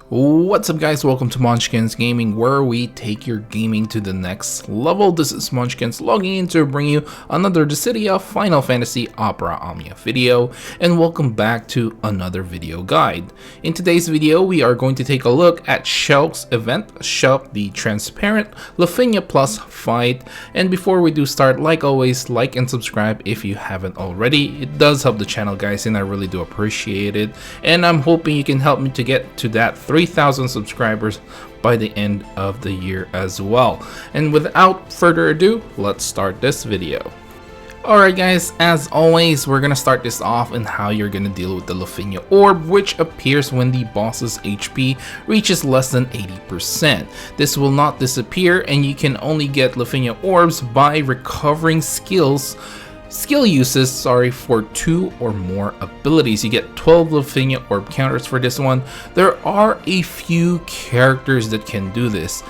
What's up guys, welcome to Munchkins Gaming, where we take your gaming to the next level. This is Munchkins logging in to bring you another Dissidia Final Fantasy Opera Omnia video, and welcome back to another video guide. In today's video, we are going to take a look at Shelke's event, Shelke the Transparent Lufenia Plus fight. And before we do start, like always, like and subscribe if you haven't already. It does help the channel guys, and I really do appreciate it. And I'm hoping you can help me to get to that 3,000 subscribers by the end of the year as well. And without further ado, let's start this video. Alright guys, as always, we're gonna start this off in how you're gonna deal with the Lufenia orb, which appears when the boss's HP reaches less than 80%. This will not disappear, and you can only get Lufenia orbs by recovering skill uses for 2 or more abilities. You get 12 Lufenia orb counters for this one. There are a few characters that can do this.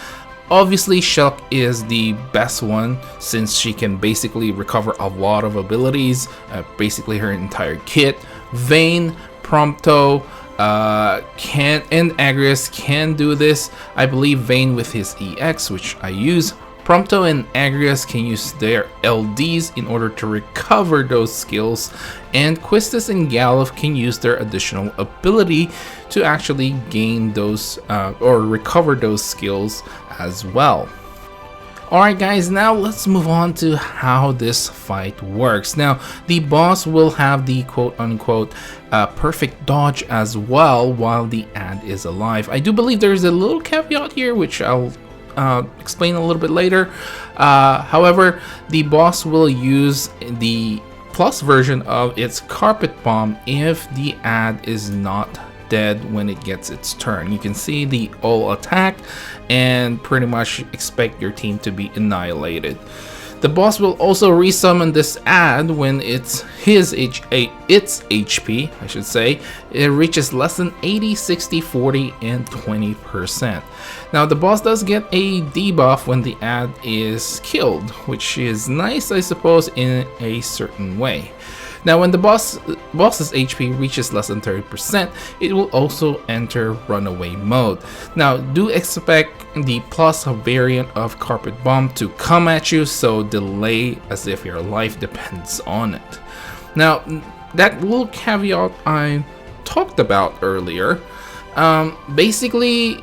Obviously, Shelke is the best one since she can basically recover a lot of abilities, basically her entire kit. Vayne, Prompto, and Agrias can do this. I believe Vayne with his EX, which I use. Prompto and Agrias can use their LDs in order to recover those skills, and Quistis and Galuf can use their additional ability to actually gain those or recover those skills as well. Alright guys, now let's move on to how this fight works. Now, the boss will have the quote-unquote perfect dodge as well while the ad is alive. I do believe there's a little caveat here, which I'll explain a little bit later. However, the boss will use the plus version of its carpet bomb if the ad is not dead when it gets its turn. You can see the all attack and pretty much expect your team to be annihilated. The boss will also resummon this ad when its HP, I should say, it reaches less than 80, 60, 40, and 20%. Now the boss does get a debuff when the ad is killed, which is nice, I suppose, in a certain way. Now when the boss's HP reaches less than 30%, it will also enter runaway mode. Now do expect the plus variant of Carpet Bomb to come at you, so delay as if your life depends on it. Now that little caveat I talked about earlier, basically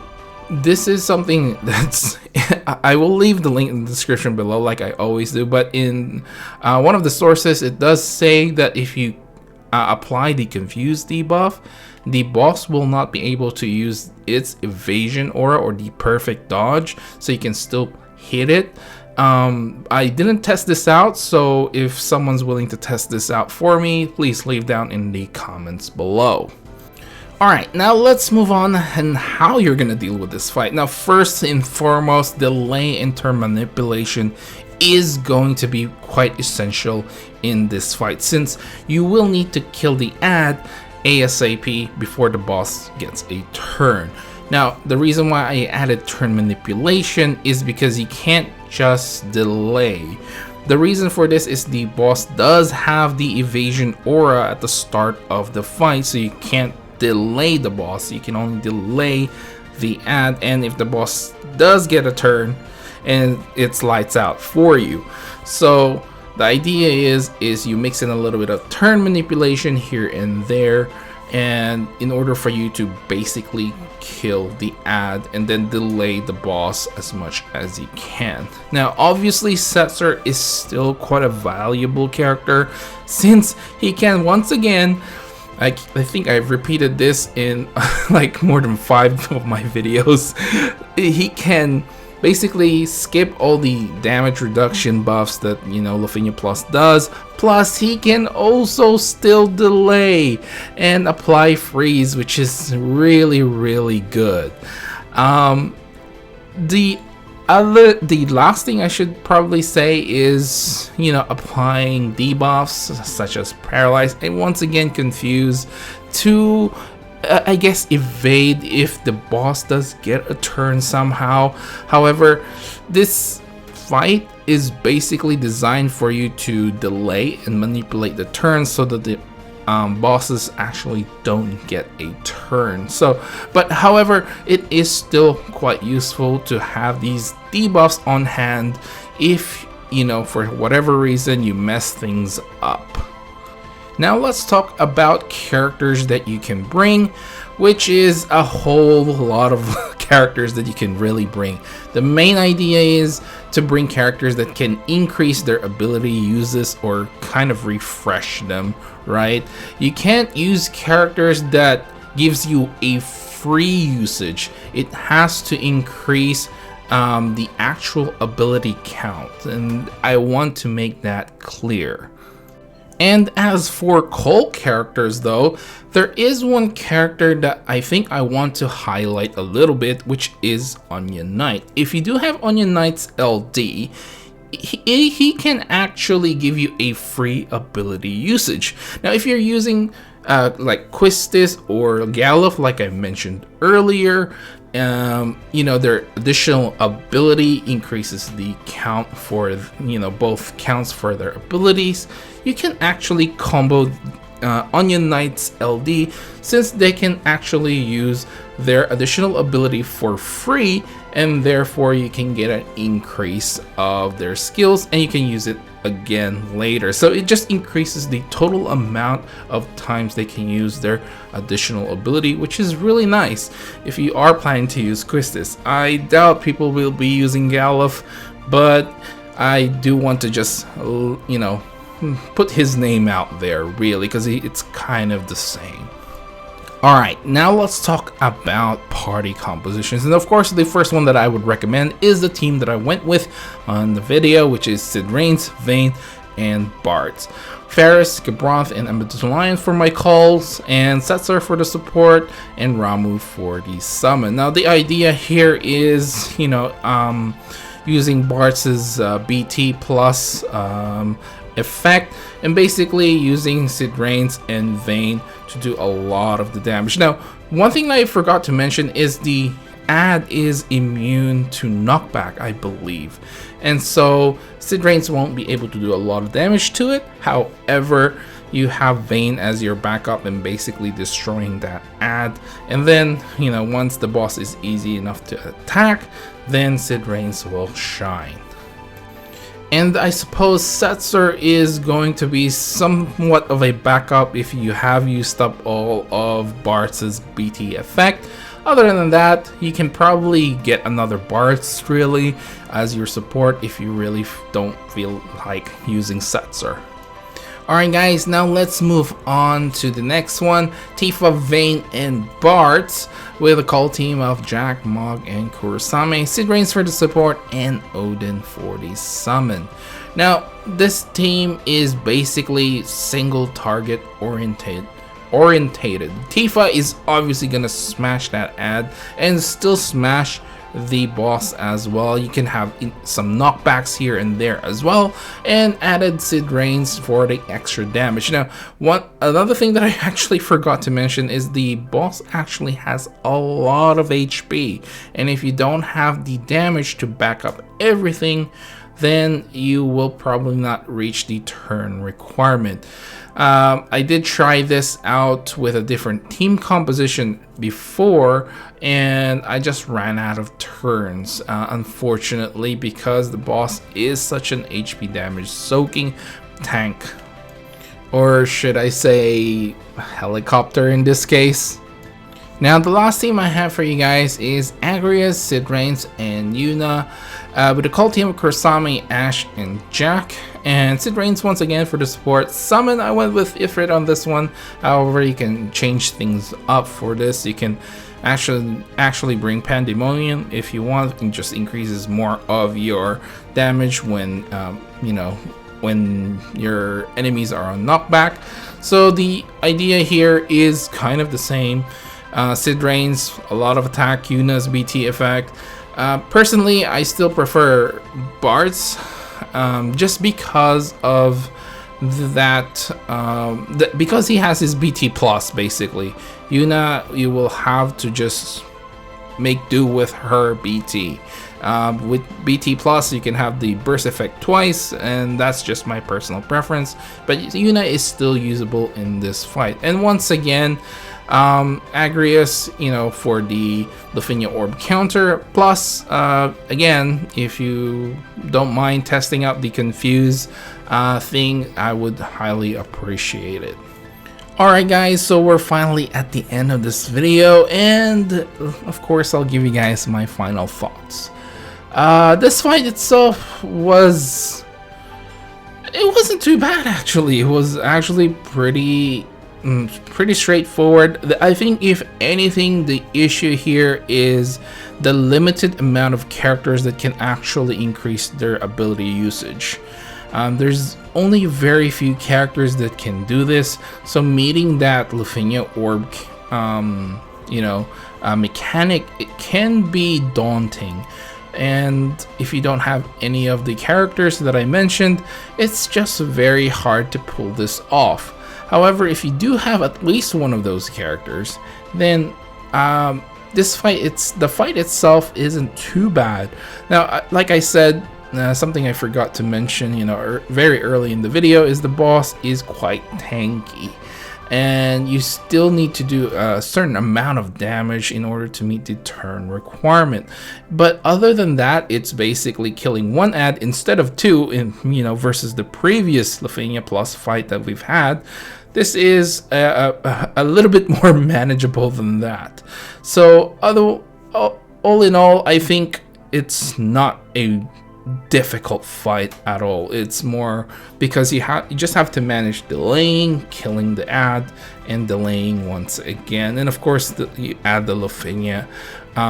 this is something that's I will leave the link in the description below like I always do, but in one of the sources it does say that if you apply the Confuse debuff, the boss will not be able to use its evasion aura or the perfect dodge, so you can still hit it. I didn't test this out, so if someone's willing to test this out for me, please leave down in the comments below. Alright, now let's move on and how you're gonna deal with this fight. Now first and foremost, delay and turn manipulation is going to be quite essential in this fight, since you will need to kill the ad ASAP before the boss gets a turn. Now the reason why I added turn manipulation is because you can't just delay. The reason for this is the boss does have the evasion aura at the start of the fight, so you can't delay the boss. You can only delay the ad, and if the boss does get a turn, and it's lights out for you. So the idea is you mix in a little bit of turn manipulation here and there, and in order for you to basically kill the ad and then delay the boss as much as you can. Now obviously Setzer is still quite a valuable character, since he can once again, I think I've repeated this in like more than 5 of my videos, he can basically skip all the damage reduction buffs that, you know, Lufenia Plus does, plus he can also still delay and apply freeze, which is really good. The last thing I should probably say is, you know, applying debuffs such as Paralyze and once again Confuse to I guess evade if the boss does get a turn somehow. However, this fight is basically designed for you to delay and manipulate the turn so that bosses actually don't get a turn. So, but however, it is still quite useful to have these debuffs on hand if, you know, for whatever reason you mess things up. Now let's talk about characters that you can bring, which is a whole lot of characters that you can really bring. The main idea is to bring characters that can increase their ability uses or kind of refresh them, right? You can't use characters that gives you a free usage. It has to increase the actual ability count, and I want to make that clear. And as for cult characters though, there is one character that I think I want to highlight a little bit, which is Onion Knight. If you do have Onion Knight's LD, he can actually give you a free ability usage. Now if you're using like Quistis or Galuf, like I mentioned earlier, you know, their additional ability increases the count for, you know, both counts for their abilities. You can actually combo Onion Knight's LD, since they can actually use their additional ability for free, and therefore you can get an increase of their skills and you can use it again later. So it just increases the total amount of times they can use their additional ability, which is really nice if you are planning to use Quistis. I doubt people will be using Galuf, but I do want to just, you know, put his name out there really, because it's kind of the same. Alright, now let's talk about party compositions, and of course the first one that I would recommend is the team that I went with on the video, which is Cid Rains, Vayne, and Bards. Ferris, Gabranth, and Amethyst Lion for my calls, and Setzer for the support, and Ramuh for the summon. Now the idea here is, you know, using Bards' BT plus effect, and basically using Cid Rains and Vayne to do a lot of the damage. Now, one thing I forgot to mention is the ad is immune to knockback, I believe, and so Cid Rains won't be able to do a lot of damage to it. However, you have Vayne as your backup and basically destroying that ad, and then, you know, once the boss is easy enough to attack, then Cid Rains will shine. And I suppose Setzer is going to be somewhat of a backup if you have used up all of Bards' BT effect. Other than that, you can probably get another Bards really as your support if you really don't feel like using Setzer. Alright guys, now let's move on to the next one, Tifa, Vayne, and Bards, with a call team of Jack, Mog, and Kurosame, Cid Rains for the support, and Odin for the summon. Now, this team is basically single target orientated. Tifa is obviously gonna smash that ad and still smash the boss as well. You can have some knockbacks here and there as well, and added Cid Rains for the extra damage. Now, another thing that I actually forgot to mention is the boss actually has a lot of HP, and if you don't have the damage to back up everything, then you will probably not reach the turn requirement. I did try this out with a different team composition before, and I just ran out of turns, unfortunately, because the boss is such an HP damage soaking tank, or should I say helicopter in this case. Now the last team I have for you guys is Agrias, Cid Rains, and Yuna, with a call team of Kurosame, Ash, and Jack, and Cid Rains once again for the support. Summon, I went with Ifrit on this one. However, you can change things up for this. You can actually bring Pandemonium if you want. It just increases more of your damage when you know, when your enemies are on knockback. So the idea here is kind of the same. Cid Rains, a lot of attack, Yuna's BT effect. Personally, I still prefer Bards, just because of that, because he has his BT plus basically. Yuna, you will have to just make do with her BT. With BT Plus, you can have the burst effect twice, and that's just my personal preference. But Yuna is still usable in this fight. And once again, Agrius, you know, for the Lufenia orb counter. Plus, again, if you don't mind testing out the confuse thing, I would highly appreciate it. Alright guys, so we're finally at the end of this video, and of course I'll give you guys my final thoughts. This fight itself wasn't too bad actually. It was actually pretty straightforward. I think if anything, the issue here is the limited amount of characters that can actually increase their ability usage. There's only very few characters that can do this, so meeting that Lufenia orb mechanic, it can be daunting. And if you don't have any of the characters that I mentioned, it's just very hard to pull this off. However, if you do have at least one of those characters, then this fight, the fight itself isn't too bad. Now, like I said, something I forgot to mention, you know, very early in the video, is the boss is quite tanky, and you still need to do a certain amount of damage in order to meet the turn requirement. But other than that, it's basically killing one ad instead of two, in, you know, versus the previous Lufenia Plus fight that we've had. This is a little bit more manageable than that. So all in all, I think it's not a difficult fight at all. It's more because you just have to manage delaying, killing the ad, and delaying once again. And of course, you add the Lufenia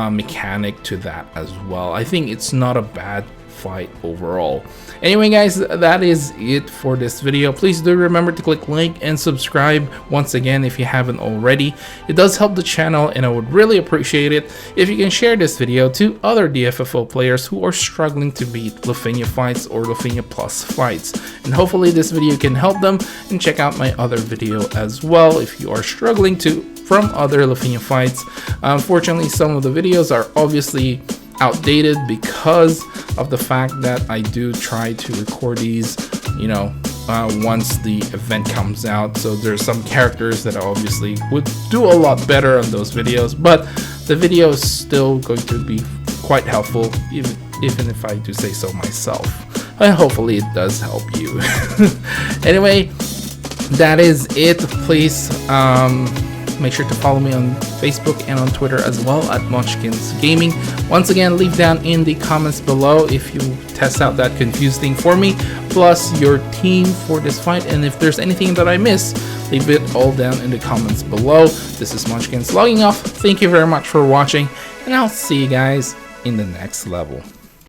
mechanic to that as well. I think it's not a bad fight overall. Anyway guys, that is it for this video. Please do remember to click like and subscribe once again if you haven't already. It does help the channel, and I would really appreciate it if you can share this video to other DFFO players who are struggling to beat Lufenia fights or Lufenia Plus fights. And hopefully this video can help them, and check out my other video as well if you are struggling from other Lufenia fights. Unfortunately, some of the videos are obviously outdated because of the fact that I do try to record these, you know, once the event comes out. So there's some characters that I obviously would do a lot better on those videos, but the video is still going to be quite helpful, even if I do say so myself. And hopefully it does help you. Anyway, that is it. Please make sure to follow me on Facebook and on Twitter as well at Munchkins Gaming. Once again, leave down in the comments below if you test out that confused thing for me, plus your team for this fight. And if there's anything that I miss, leave it all down in the comments below. This is Munchkins logging off. Thank you very much for watching, and I'll see you guys in the next level.